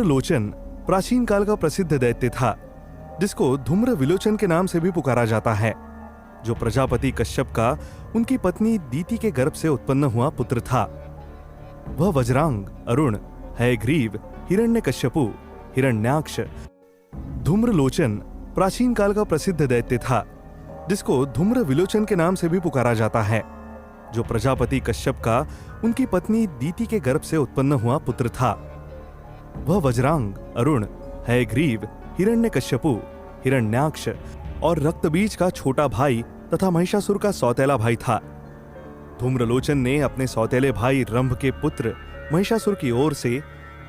धूम्रलोचन प्राचीन काल का प्रसिद्ध दैत्य था, जिसको धूम्र विलोचन के नाम से भी पुकारा जाता है, जो प्रजापति कश्यप का उनकी पत्नी दीति के गर्भ से उत्पन्न हुआ पुत्र था। वह वज्रांग, अरुण, हयग्रीव, हिरण्यकश्यपु, हिरण्याक्ष। धूम्रलोचन प्राचीन काल का प्रसिद्ध दैत्य था, जिसको धूम्र विलोचन के नाम से भी पुकारा जाता है, जो प्रजापति कश्यप का उनकी पत्नी दीति के गर्भ से उत्पन्न हुआ पुत्र था। वह वज्रांग, अरुण, हयग्रीव, हिरण्यकश्यपु, हिरण्याक्ष और रक्तबीज का छोटा भाई तथा महिषासुर का सौतेला भाई था। धूम्रलोचन ने अपने सौतेले भाई रंभ के पुत्र महिषासुर की ओर से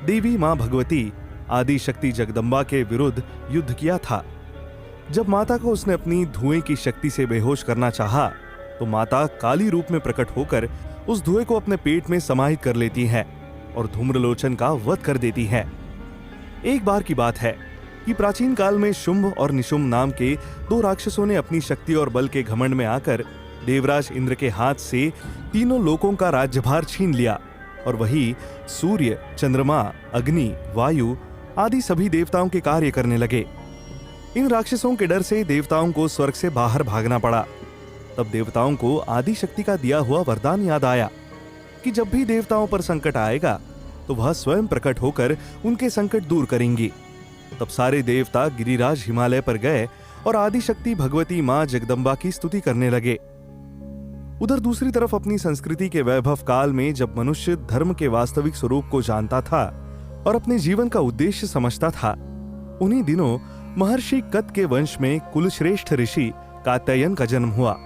देवी मां भगवती आदि शक्ति जगदम्बा के विरुद्ध युद्ध किया था। जब माता को उसने अपनी धुएं की शक्ति से बेहोश करना चाहा, तो माता काली रूप में प्रकट होकर उस धुएं को अपने पेट में समाहित कर लेती है और धूम्रलोचन का वध कर देती है। एक बार की बात है कि प्राचीन काल में शुंभ और निशुंभ नाम के दो राक्षसों ने अपनी शक्ति और बल के घमंड में आकर देवराज इंद्र के हाथ से तीनों लोकों का राज्यभार छीन लिया और वही सूर्य, चंद्रमा, अग्नि, वायु आदि सभी देवताओं के कार्य करने लगे। इन राक्षसों के डर से देवताओं को स्वर्ग से बाहर भागना पड़ा। तब देवताओं को आदि शक्ति का दिया हुआ वरदान याद आया कि जब भी देवताओं पर संकट आएगा तो वह स्वयं प्रकट होकर उनके संकट दूर करेंगी। तब सारे देवता गिरिराज हिमालय पर गए और आदि शक्ति भगवती मां जगदम्बा की स्तुति करने लगे। उधर दूसरी तरफ अपनी संस्कृति के वैभव काल में जब मनुष्य धर्म के वास्तविक स्वरूप को जानता था और अपने जीवन का उद्देश्य समझता था, उन्हीं दिनों महर्षि कत के वंश में कुलश्रेष्ठ ऋषि कात्यायन का जन्म हुआ।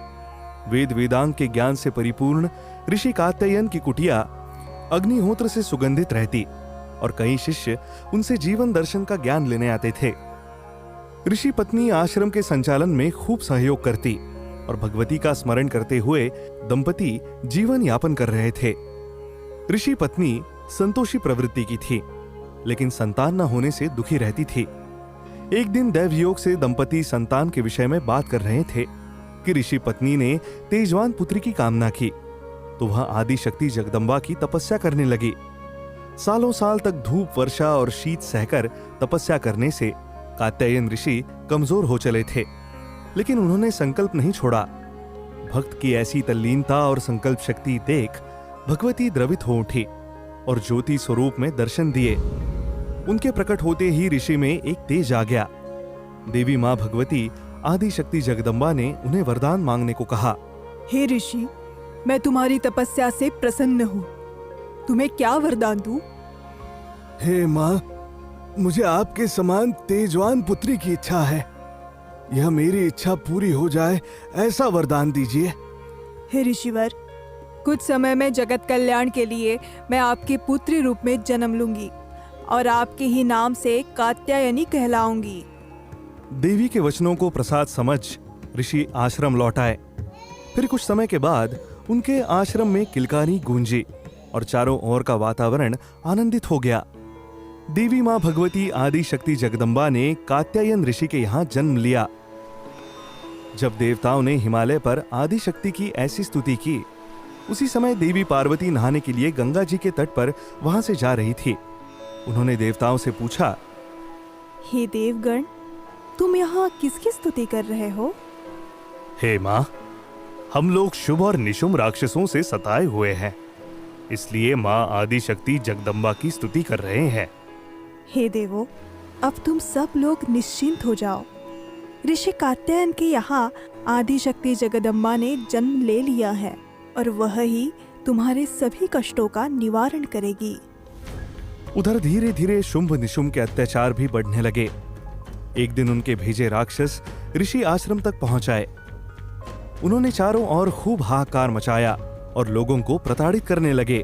वेद वेदांग के ज्ञान से परिपूर्ण ऋषि कात्यायन की कुटिया अग्निहोत्र से सुगंधित रहती और कई शिष्य उनसे जीवन दर्शन का ज्ञान लेने आते थे। ऋषि पत्नी आश्रम के संचालन में खूब सहयोग करती और भगवती का स्मरण करते हुए दंपति जीवन यापन कर रहे थे। ऋषि पत्नी संतोषी प्रवृत्ति की थी, लेकिन संतान न होने से दुखी रहती थी। एक दिन दैवयोग से दंपति संतान के विषय में बात कर रहे थे कि ऋषि पत्नी ने तेजवान पुत्र की कामना की, तो वह आदि शक्ति जगदम्बा की तपस्या करने लगी। सालों साल तक धूप, वर्षा और शीत सहकर तपस्या करने से कात्यायन ऋषि कमजोर हो चले थे, लेकिन उन्होंने संकल्प नहीं छोड़ा। भक्त की ऐसी तल्लीनता और संकल्प शक्ति देख भगवती द्रवित हो उठी और ज्योति स्वरूप में दर्शन दिए। उनके प्रकट होते ही ऋषि में एक तेज आ गया। देवी मां भगवती आदि शक्ति जगदम्बा ने उन्हें वरदान मांगने को कहा। हे ऋषि, मैं तुम्हारी तपस्या से प्रसन्न हूँ। तुम्हें क्या वरदान दूं? हे माँ, मुझे आपके समान तेजवान पुत्री की इच्छा है। यह मेरी इच्छा पूरी हो जाए, ऐसा वरदान दीजिए। हे ऋषिवर, कुछ समय में जगत कल्याण के लिए मैं आपके पुत्री रूप में जन्म लूंगी और आपके ही नाम से कात्यायनी कहलाऊंगी। देवी के वचनों को प्रसाद समझ ऋषि आश्रम लौट आए। फिर कुछ समय के बाद उनके आश्रम में किलकारी गूंजी और चारों ओर का वातावरण आनंदित हो गया। देवी मां भगवती आदि शक्ति जगदम्बा ने कात्यायन ऋषि के यहाँ जन्म लिया। जब देवताओं ने हिमालय पर आदि शक्ति की ऐसी स्तुति की, उसी समय देवी पार्वती नहाने के लिए गंगा जी के तट पर वहां से जा रही थी। उन्होंने देवताओं से पूछा, हे देवगण, तुम यहाँ किसकी स्तुति कर रहे हो? हे मां, हम लोग शुभ और निशुंभ राक्षसों से सताए हुए हैं, इसलिए मां आदि शक्ति जगदम्बा की स्तुति कर रहे हैं। हे देवो, अब तुम सब लोग निश्चिंत हो जाओ। ऋषि कात्यायन के यहाँ आदि शक्ति जगदम्बा ने जन्म ले लिया है और वह ही तुम्हारे सभी कष्टों का निवारण करेगी। उधर धीरे धीरे शुंभ निशुंभ के अत्याचार भी बढ़ने लगे। एक दिन उनके भेजे राक्षस ऋषि आश्रम तक पहुंच आए। उन्होंने चारों ओर खूब हाहाकार मचाया और लोगों को प्रताड़ित करने लगे।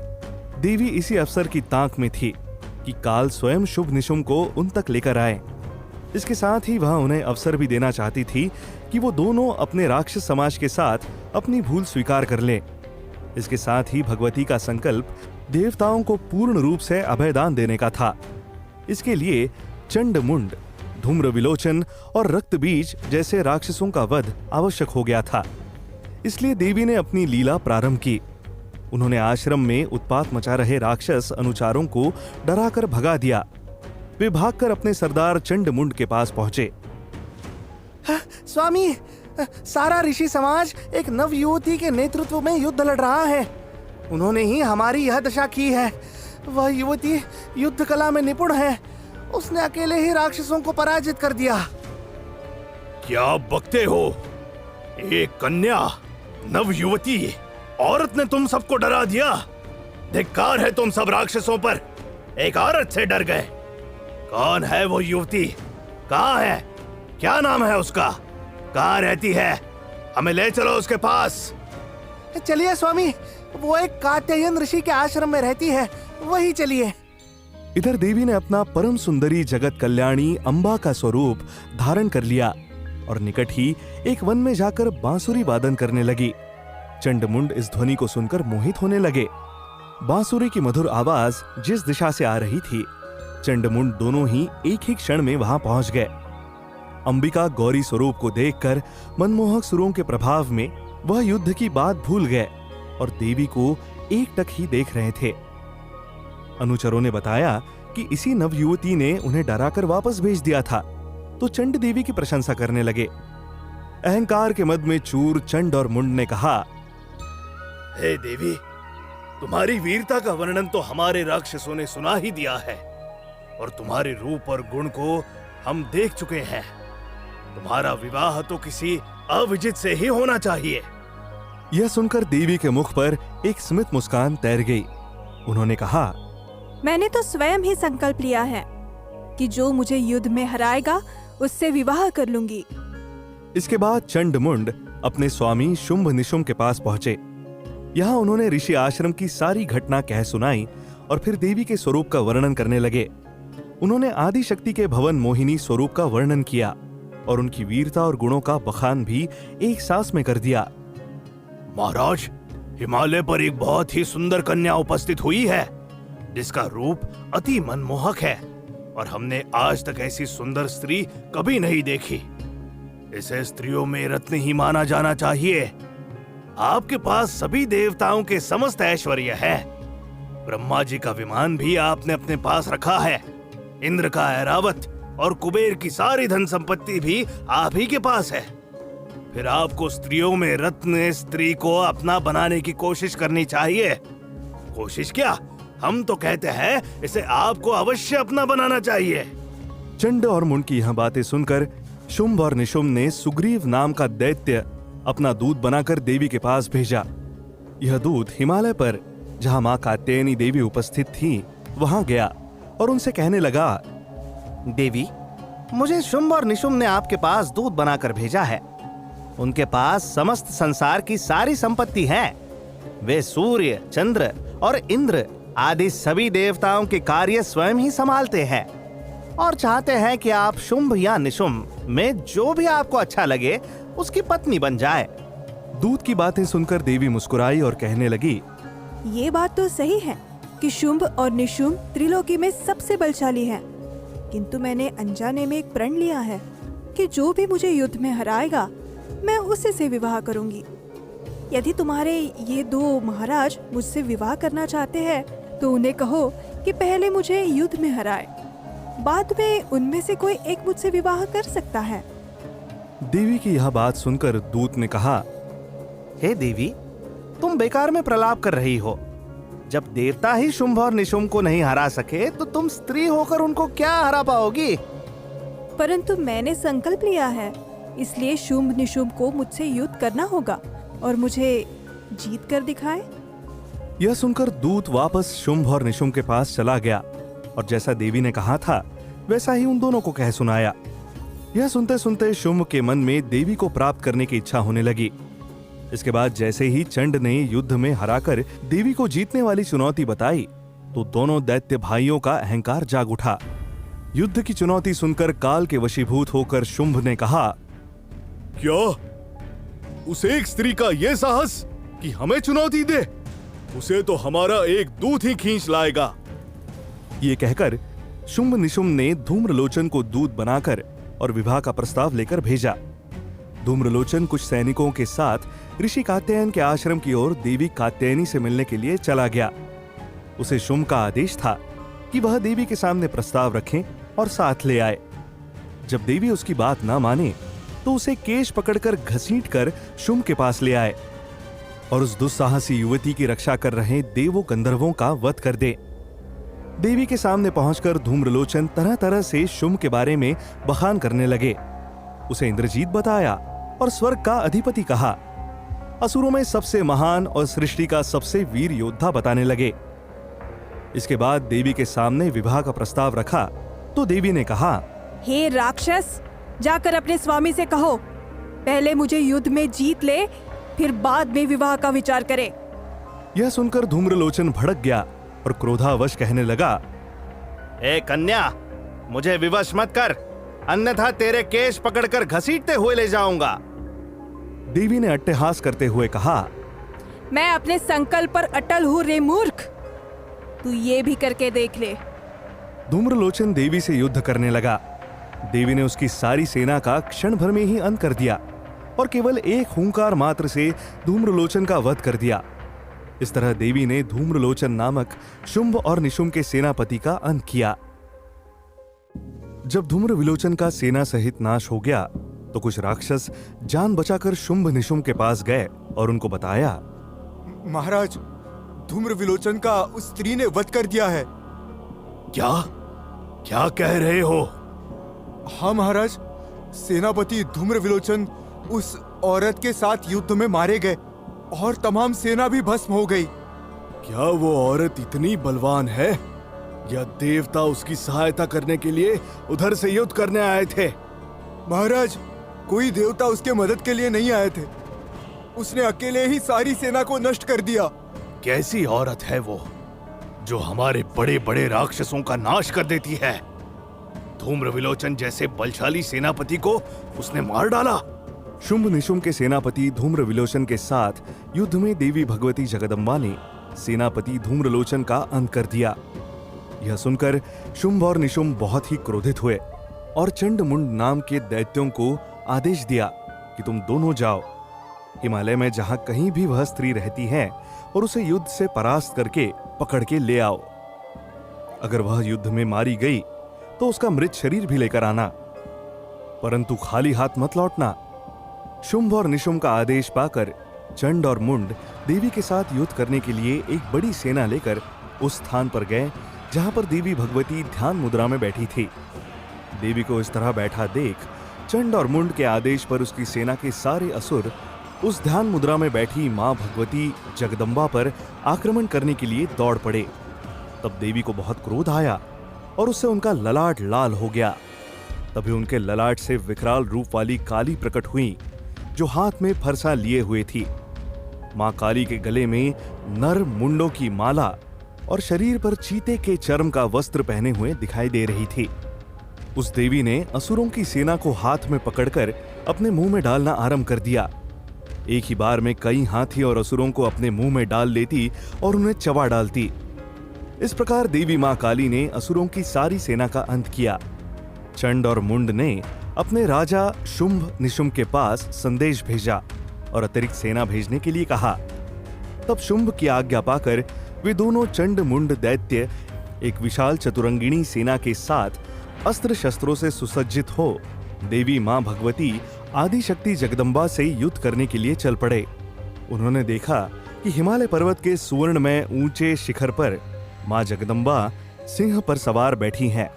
देवी इसी अवसर की ताक में थी कि काल स्वयं शुभ निशुंभ को उन तक लेकर आए। इसके साथ ही वह उन्हें अवसर भी देना चाहती थी कि वो दोनों अपने राक्षस समाज के साथ अपनी भूल स्वीकार कर लें। इसके साथ ही भगवती का संकल्प देवताओं को पूर्ण रूप से अभयदान देने का था। इसके लिए चंडमुंड, धूम्र विलोचन और रक्तबीज जैसे राक्षसों का वध आवश्यक हो गया था। इसलिए देवी ने अपनी लीला प्रारंभ की। उन्होंने आश्रम में उत्पात मचा रहे राक्षस अनुचारों को डराकर भगा दिया। वे भागकर अपने सरदार चंडमुंड के पास पहुंचे। स्वामी, सारा ऋषि समाज एक नव युवती के नेतृत्व में युद्ध लड़ रहा है। उन्होंने ही हमारी यह दशा की है। वह युवती युद्ध कला में निपुण है। उसने अकेले ही राक्षसों को पराजित कर दिया। क्या बकते हो? एक कन्या, नव युवती, औरत ने तुम सबको डरा दिया। धिक्कार है तुम सब राक्षसों पर, एक औरत से डर गए। कौन है वो युवती? कहाँ है? क्या नाम है उसका? कहाँ रहती है? हमें ले चलो उसके पास। चलिए स्वामी, वो एक कात्यायन ऋषि के आश्रम में रहती है, वही चलिए। इधर देवी ने अपना परम सुंदरी जगत कल्याणी अंबा का स्वरूप धारण कर लिया और निकट ही एक वन में जाकर बांसुरी वादन करने लगी। चंडमुंड इस ध्वनि को सुनकर मोहित होने लगे। बांसुरी की मधुर आवाज जिस दिशा से आ रही थी, चंडमुंड दोनों ही एक ही क्षण में वहां पहुंच गए। अंबिका गौरी स्वरूप को देखकर मनमोहक सुरों के प्रभाव में वह युद्ध की बात भूल गए और देवी को एकटक ही देख रहे थे। अनुचरों ने बताया कि इसी नवयुवती ने उन्हें डराकर वापस भेज दिया था, तो चंड देवी की प्रशंसा करने लगे। अहंकार के मद में चूर चंड और मुंड ने कहा, हे देवी, तुम्हारी वीरता का वर्णन तो हमारे राक्षसों ने सुना ही दिया है और तुम्हारे रूप और गुण को हम देख चुके हैं। तुम्हारा विवाह तो किसी अविजित से ही होना चाहिए। यह सुनकर देवी के मुख पर एक स्मित मुस्कान तैर गई। उन्होंने कहा, मैंने तो स्वयं ही संकल्प लिया है कि जो मुझे युद्ध में हराएगा उससे विवाह कर लूंगी। इसके बाद चंडमुंड अपने स्वामी शुंभ निशुंभ के पास पहुंचे। यहाँ उन्होंने ऋषि आश्रम की सारी घटना कह सुनाई और फिर देवी के स्वरूप का वर्णन करने लगे। उन्होंने आदि शक्ति के भवन मोहिनी स्वरूप का वर्णन किया और उनकी वीरता और गुणों का बखान भी एक सांस में कर दिया। महाराज, हिमालय पर एक बहुत ही सुंदर कन्या उपस्थित हुई है, जिसका रूप अति मनमोहक है और हमने आज तक ऐसी सुंदर स्त्री कभी नहीं देखी। इसे स्त्रियों में रत्न ही माना जाना चाहिए। आपके पास सभी देवताओं के समस्त ऐश्वर्य है। ब्रह्मा जी का विमान भी आपने अपने पास रखा है। इंद्र का ऐरावत और कुबेर की सारी धन संपत्ति भी आप ही के पास है। फिर आपको स्त्रियों में रत्न स्त्री को अपना बनाने की कोशिश करनी चाहिए। कोशिश क्या, हम तो कहते हैं इसे आपको अवश्य अपना बनाना चाहिए। चंड और मुंड की यह बातें सुनकर शुंभ और निशुंभ ने सुग्रीव नाम का दैत्य अपना दूत बनाकर देवी के पास भेजा। यह दूत हिमालय पर जहां मां कात्यायनी देवी उपस्थित थी वहां गया और उनसे कहने लगा, देवी, मुझे शुंभ और निशुंभ ने आपके पास दूत बनाकर भेजा है। उनके पास समस्त संसार की सारी संपत्ति है। वे सूर्य, चंद्र और इंद्र आदि सभी देवताओं के कार्य स्वयं ही संभालते हैं और चाहते हैं कि आप शुंभ या निशुंभ में जो भी आपको अच्छा लगे उसकी पत्नी बन जाए। दूत की बातें सुनकर देवी मुस्कुराई और कहने लगी, ये बात तो सही है कि शुंभ और निशुंभ त्रिलोकी में सबसे बलशाली हैं, किंतु मैंने अनजाने में एक प्रण लिया है कि जो भी मुझे युद्ध में हराएगा मैं उसी से विवाह करूंगी। यदि तुम्हारे ये दो महाराज मुझसे विवाह करना चाहते हैं तो उन्हें कहो कि पहले मुझे युद्ध में हराए, बाद में उनमें से कोई एक मुझसे विवाह कर सकता है। देवी की यह बात सुनकर दूत ने कहा, हे देवी, तुम बेकार में प्रलाप कर रही हो। जब देवता ही शुंभ और निशुंभ को नहीं हरा सके तो तुम स्त्री होकर उनको क्या हरा पाओगी? परंतु मैंने संकल्प लिया है, इसलिए शुंभ निशुंभ को मुझसे युद्ध करना होगा और मुझे जीत कर दिखाए। यह सुनकर दूत वापस शुंभ और निशुंभ के पास चला गया और जैसा देवी ने कहा था वैसा ही उन दोनों को कह सुनाया। यह सुनते सुनते शुंभ के मन में देवी को प्राप्त करने की इच्छा होने लगी। इसके बाद जैसे ही चंड ने युद्ध में हराकर देवी को जीतने वाली चुनौती बताई तो दोनों दैत्य भाइयों का अहंकार जाग उठा। युद्ध की चुनौती सुनकर काल के वशीभूत होकर शुंभ ने कहा, क्या उस एक स्त्री का यह साहस कि हमें चुनौती दे? उसे तो हमारा एक दूत ही खींच लाएगा। ये कहकर शुंभ निशुंभ ने धूम्रलोचन को दूत बनाकर और विवाह का प्रस्ताव लेकर भेजा। धूम्रलोचन कुछ सैनिकों के साथ ऋषि कात्यायन के आश्रम की ओर देवी कात्यायनी से मिलने के लिए चला गया। उसे शुंभ का आदेश था कि वह देवी के सामने प्रस्ताव रखें और साथ ले आए। जब देवी उसकी बात ना माने तो उसे केश पकड़कर घसीट कर शुंभ के पास ले आए और उस दुस्साहसी युवती की रक्षा कर रहे देवों गंधर्वों का वध कर दे। देवी के सामने पहुंचकर धूम्रलोचन तरह तरह से शुंभ के बारे में बखान करने लगे। उसे इंद्रजीत बताया और स्वर्ग का अधिपति कहा। असुरों में सबसे महान और सृष्टि का सबसे वीर योद्धा बताने लगे। इसके बाद देवी के सामने विवाह का प्रस्ताव रखा तो देवी ने कहा, हे राक्षस, जाकर अपने स्वामी से कहो पहले मुझे युद्ध में जीत ले, फिर बाद में विवाह का विचार करे। यह सुनकर धूम्रलोचन भड़क गया और क्रोधावश कहने लगा, ए कन्या, मुझे विवश मत कर, अन्यथा तेरे केश पकड़कर घसीटते हुए ले जाऊंगा। देवी ने अट्टहास करते हुए कहा, मैं अपने संकल्प पर अटल हूँ रे मूर्ख, तू ये भी करके देख ले। धूम्रलोचन देवी से युद्ध करने लगा। देवी ने उसकी सारी सेना का क्षण भर में ही अंत कर दिया और केवल एक हुंकार मात्र से धूम्रलोचन का वध कर दिया। इस तरह देवी ने धूम्रलोचन नामक शुंभ और निशुंभ के सेनापति का अंत किया। जब धूम्रविलोचन का सेना सहित नाश हो गया तो कुछ राक्षस जान बचाकर शुंभ निशुंभ के पास गए और उनको बताया, महाराज, धूम्रविलोचन का उस स्त्री ने वध कर दिया है। क्या क्या कह रहे हो? हाँ महाराज, सेनापति धूम्रविलोचन उस औरत के साथ युद्ध में मारे गए और तमाम सेना भी भस्म हो गई। क्या वो औरत इतनी बलवान है या देवता उसकी सहायता करने के लिए उधर से युद्ध करने आए थे? महाराज, कोई देवता उसके मदद के लिए नहीं आए थे, उसने अकेले ही सारी सेना को नष्ट कर दिया। कैसी औरत है वो जो हमारे बड़े बड़े राक्षसों का नाश कर देती है? धूम्रविलोचन जैसे बलशाली सेनापति को उसने मार डाला। शुंभ निशुंभ के सेनापति धूम्रविलोचन के साथ युद्ध में देवी भगवती जगदम्बा ने सेनापति धूम्रलोचन का अंत कर दिया। यह सुनकर शुंभ और निशुंभ बहुत ही क्रोधित हुए और चंडमुंड नाम के दैत्यों को आदेश दिया कि तुम दोनों जाओ हिमालय में जहां कहीं भी वह स्त्री रहती है और उसे युद्ध से परास्त करके पकड़ के ले आओ। अगर वह युद्ध में मारी गई तो उसका मृत शरीर भी लेकर आना, परंतु खाली हाथ मत लौटना। शुंभ और निशुंभ का आदेश पाकर चंड और मुंड देवी के साथ युद्ध करने के लिए एक बड़ी सेना लेकर उस स्थान पर गए जहां पर देवी भगवती ध्यान मुद्रा में बैठी थी। देवी को इस तरह बैठा देख चंड और मुंड के आदेश पर उसकी सेना के सारे असुर उस ध्यान मुद्रा में बैठी मां भगवती जगदम्बा पर आक्रमण करने के लिए दौड़ पड़े। तब देवी को बहुत क्रोध आया और उससे उनका ललाट लाल हो गया। तभी उनके ललाट से विकराल रूप वाली काली प्रकट हुई जो हाथ में फरसा लिए हुए थी। मां काली के गले में नर मुंडों की माला और शरीर पर चीते के चर्म का वस्त्र पहने हुए दिखाई दे रही थी। उस देवी ने असुरों की सेना को हाथ में पकड़कर अपने मुंह में डालना आरंभ कर दिया। एक ही बार में कई हाथी और असुरों को अपने मुंह में डाल लेती और उन्हें चबा डालती। इस प्रकार देवी मां काली ने असुरों की सारी सेना का अंत किया। चंड और मुंड ने अपने राजा शुंभ निशुंभ के पास संदेश भेजा और अतिरिक्त सेना भेजने के लिए कहा। तब शुंभ की आज्ञा पाकर वे दोनों चंड मुंड दैत्य एक विशाल चतुरंगिणी सेना के साथ अस्त्र शस्त्रों से सुसज्जित हो देवी मां भगवती आदिशक्ति जगदम्बा से युद्ध करने के लिए चल पड़े। उन्होंने देखा कि हिमालय पर्वत के सुवर्ण में ऊंचे शिखर पर मां जगदम्बा सिंह पर सवार बैठी हैं।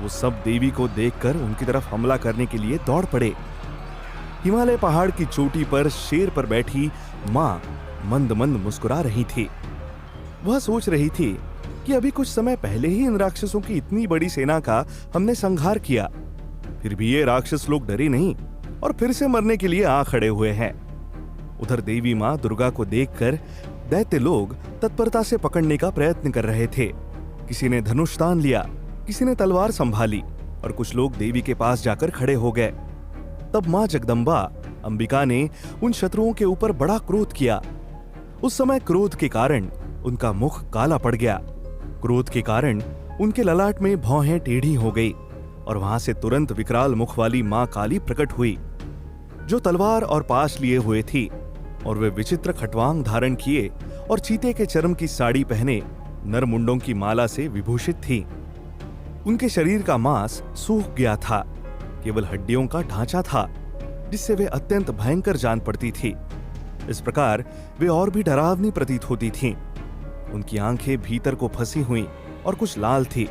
वो सब देवी को देखकर उनकी तरफ हमला करने के लिए दौड़ पड़े। हिमालय पहाड़ की चोटी पर शेर पर बैठी मां मंद मंद मुस्कुरा रही थी। वह सोच रही थी कि अभी कुछ समय पहले ही इन राक्षसों की इतनी बड़ी सेना का हमने संहार किया, फिर भी ये राक्षस लोग डरे नहीं और फिर से मरने के लिए आ खड़े हुए हैं। उधर देवी मां दुर्गा को देखकर दैत्य लोग तत्परता से पकड़ने का प्रयत्न कर रहे थे। किसी ने धनुष तान लिया, किसी ने तलवार संभाली और कुछ लोग देवी के पास जाकर खड़े हो गए। तब मां जगदम्बा अंबिका ने उन शत्रुओं के ऊपर बड़ा क्रोध किया। उस समय क्रोध के कारण उनका मुख काला पड़ गया। क्रोध के कारण उनके ललाट में भौहें टेढ़ी हो गई और वहां से तुरंत विकराल मुख वाली मां काली प्रकट हुई जो तलवार और पाश लिए हुए थी और वे विचित्र खटवांग धारण किए और चीते के चर्म की साड़ी पहने नरमुंडों की माला से विभूषित थी। उनके शरीर का मांस सूख गया था, केवल हड्डियों का ढांचा था, जिससे वे अत्यंत भयंकर जान पड़ती थी। इस प्रकार वे और भी डरावनी प्रतीत होती थीं। उनकी आंखें भीतर को फंसी हुई और कुछ लाल थी।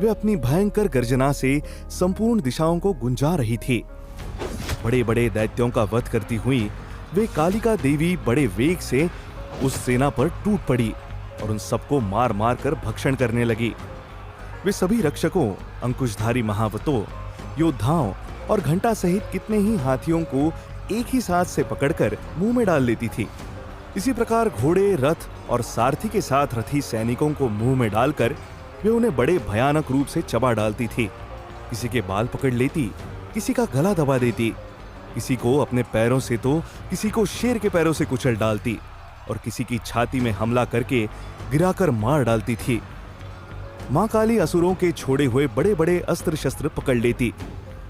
वे अपनी भयंकर गर्जना से संपूर्ण दिशाओं को गुंजा रही थी। बड़े बड़े दैत्यों का वध करती हुई वे कालिका देवी बड़े वेग से उस सेना पर टूट पड़ी और उन सबको मार मार कर भक्षण करने लगी। वे सभी रक्षकों, अंकुशधारी महावतों, योद्धाओं और घंटा सहित कितने ही हाथियों को एक ही साथ से पकड़कर मुंह में डाल लेती थी। इसी प्रकार घोड़े, रथ और सारथी के साथ रथी सैनिकों को मुंह में डालकर वे उन्हें बड़े भयानक रूप से चबा डालती थी। किसी के बाल पकड़ लेती, किसी का गला दबा देती, किसी को अपने पैरों से तो किसी को शेर के पैरों से कुचल डालती और किसी की छाती में हमला करके गिराकर मार डालती थी। मां काली असुरों के छोड़े हुए बड़े बड़े अस्त्र शस्त्र पकड़ लेती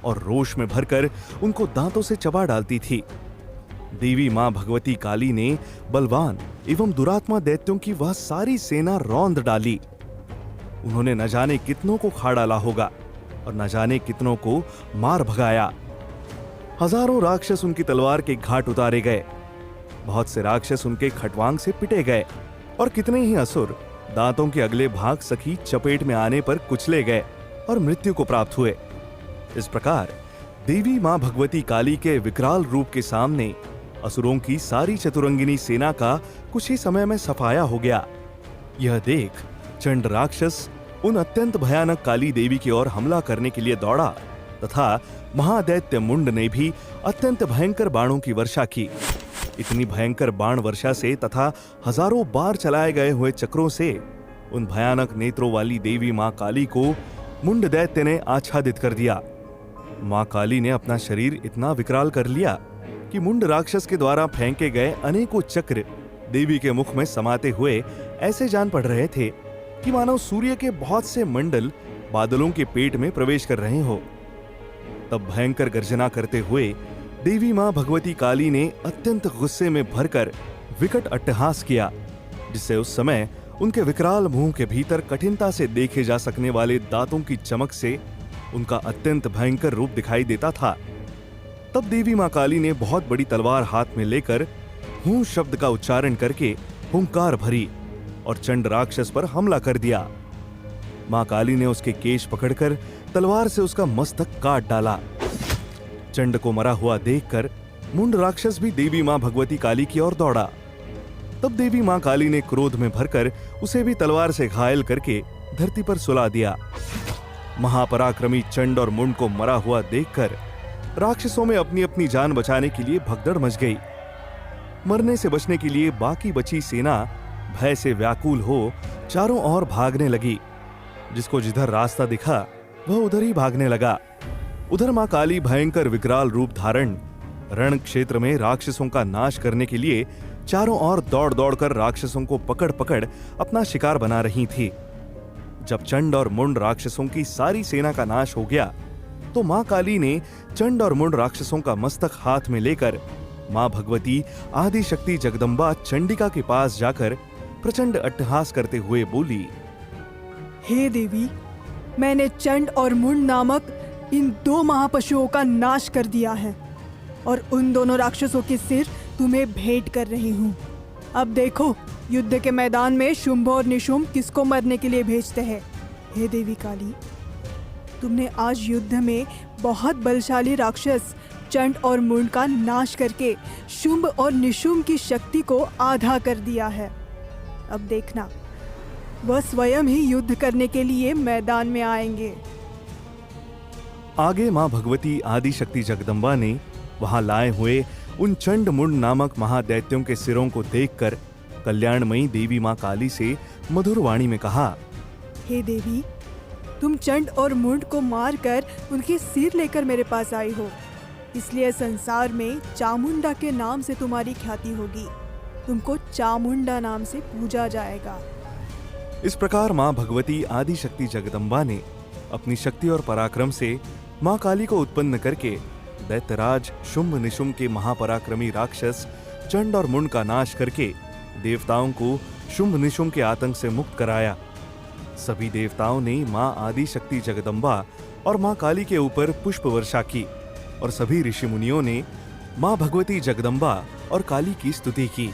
और रोष में भरकर उनको दांतों से चबा डालती थी। देवी मां भगवती काली ने बलवान एवं दुरात्मा दैत्यों की वह सारी सेना रौंद डाली। उन्होंने न जाने कितनों को खा डाला होगा और न जाने कितनों को मार भगाया। हजारों राक्षस उनकी तलवार के घाट उतारे गए। बहुत से राक्षस उनके खटवांग से पिटे गए और कितने ही असुर दांतों के अगले भाग सखी चपेट में आने पर कुचले गए और मृत्यु को प्राप्त हुए। इस प्रकार देवी मां भगवती काली के विकराल रूप के सामने असुरों की सारी चतुरंगिनी सेना का कुछ ही समय में सफाया हो गया। यह देख चंड राक्षस उन अत्यंत भयानक काली देवी की ओर हमला करने के लिए दौड़ा तथा महादैत्य मुंड ने भी अत्यंत भयंकर बाणों की वर्षा की। इतनी भयंकर बाण वर्षा से तथा हजारों बार चलाए गए हुए चक्रों से उन भयानक नेत्रों वाली देवी मां काली को मुंड दैत्य ने आच्छादित कर दिया। मां काली ने अपना शरीर इतना विकराल कर लिया कि मुंड राक्षस के द्वारा फेंके गए अनेकों चक्र देवी के मुख में समाते हुए ऐसे जान पड़ रहे थे कि मानो सूर्य के बहुत से मंडल बादलों के पेट में प्रवेश कर रहे हो। तब भयंकर गर्जना करते हुए देवी मां भगवती काली ने अत्यंत गुस्से में भरकर विकट अट्टहास किया, जिससे उस समय उनके विकराल मुंह के भीतर कठिनता से देखे जा सकने वाले दांतों की चमक से उनका अत्यंत भयंकर रूप दिखाई देता था। तब देवी मां काली ने बहुत बड़ी तलवार हाथ में लेकर हूं शब्द का उच्चारण करके हुंकार भरी और चंड राक्षस पर हमला कर दिया। मां काली ने उसके केश पकड़कर तलवार से उसका मस्तक काट डाला। चंड को मरा हुआ देखकर मुंड राक्षस भी देवी मां भगवती काली की ओर दौड़ा। तब देवी मां काली ने क्रोध में भरकर उसे भी तलवार से घायल करके धरती पर सुला दिया। महापराक्रमी चंड और मुंड को मरा हुआ देखकर राक्षसों में अपनी अपनी जान बचाने के लिए भगदड़ मच गई। मरने से बचने के लिए बाकी बची सेना भय से व्याकुल हो चारों ओर भागने लगी। जिसको जिधर रास्ता दिखा वह उधर ही भागने लगा। उधर मां काली भयंकर विकराल रूप धारण रण क्षेत्र में राक्षसों का नाश करने के लिए चारों ओर दौड़ दौड़ कर राक्षसों को पकड़ पकड़ अपना शिकार बना रही थी। जब चंड और मुंड राक्षसों की सारी सेना का नाश हो गया तो मां काली ने चंड और मुंड राक्षसों का मस्तक हाथ में लेकर मां भगवती आदि शक्ति जगदम्बा चंडिका के पास जाकर प्रचंड अट्टहास करते हुए बोली, हे देवी, मैंने चंड और मुंड नामक इन दो महापशुओं का नाश कर दिया है और उन दोनों राक्षसों के सिर तुम्हें भेंट कर रही हूँ। अब देखो युद्ध के मैदान में शुंभ और निशुंभ किसको मरने के लिए भेजते हैं। हे देवी काली, तुमने आज युद्ध में बहुत बलशाली राक्षस चंड और मुंड का नाश करके शुंभ और निशुंभ की शक्ति को आधा कर दिया है। अब देखना, वह स्वयं ही युद्ध करने के लिए मैदान में आएंगे। आगे मां भगवती आदि शक्ति जगदम्बा ने वहां लाए हुए उन चंड मुंड नामक महादैत्यों के सिरों को देखकर कल्याणमयी देवी मां काली से मधुर वाणी में कहा, हे देवी, तुम चंड और मुंड को मारकर उनके सिर लेकर मेरे पास आई हो, इसलिए संसार में चामुंडा के नाम से तुम्हारी ख्याति होगी। तुमको चामुंडा नाम से पूजा जाएगा। इस प्रकार मां भगवती आदि शक्ति जगदम्बा ने अपनी शक्ति और पराक्रम से मां काली को उत्पन्न करके दैत्यराज शुंभ निशुंभ के महापराक्रमी राक्षस चंड और मुंड का नाश करके देवताओं को शुंभ निशुंभ के आतंक से मुक्त कराया। सभी देवताओं ने माँ आदि शक्ति जगदम्बा और माँ काली के ऊपर पुष्प वर्षा की और सभी ऋषि मुनियों ने माँ भगवती जगदम्बा और काली की स्तुति की।